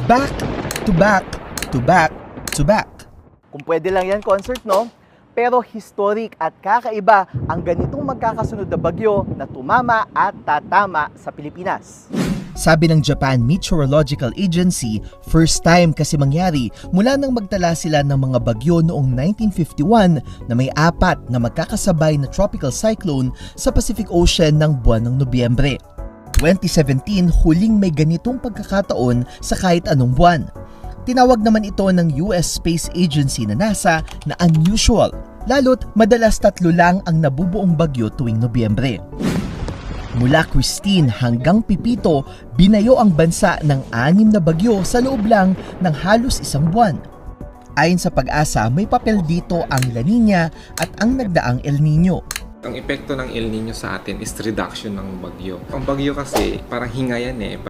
back to back to back to back. Kung pwede lang yan concert, no? Pero historic at kakaiba ang ganitong magkakasunod na bagyo na tumama at tatama sa Pilipinas. Sabi ng Japan Meteorological Agency, first time kasi mangyari mula nang magtala sila ng mga bagyo noong 1951 na may 4 na magkakasabay na tropical cyclone sa Pacific Ocean ng buwan ng Nobyembre. 2017, huling may ganitong pagkakataon sa kahit anong buwan. Tinawag naman ito ng US Space Agency na NASA na unusual, lalo't madalas 3 lang ang nabubuong bagyo tuwing Nobyembre. Mula Christine hanggang Pipito, binayo ang bansa ng 6 na bagyo sa loob lang ng halos 1 buwan. Ayon sa Pag-asa, may papel dito ang La Nina at ang nagdaang El Nino. Ang epekto ng El Nino sa atin is reduction ng bagyo. Ang bagyo kasi parang hinga yan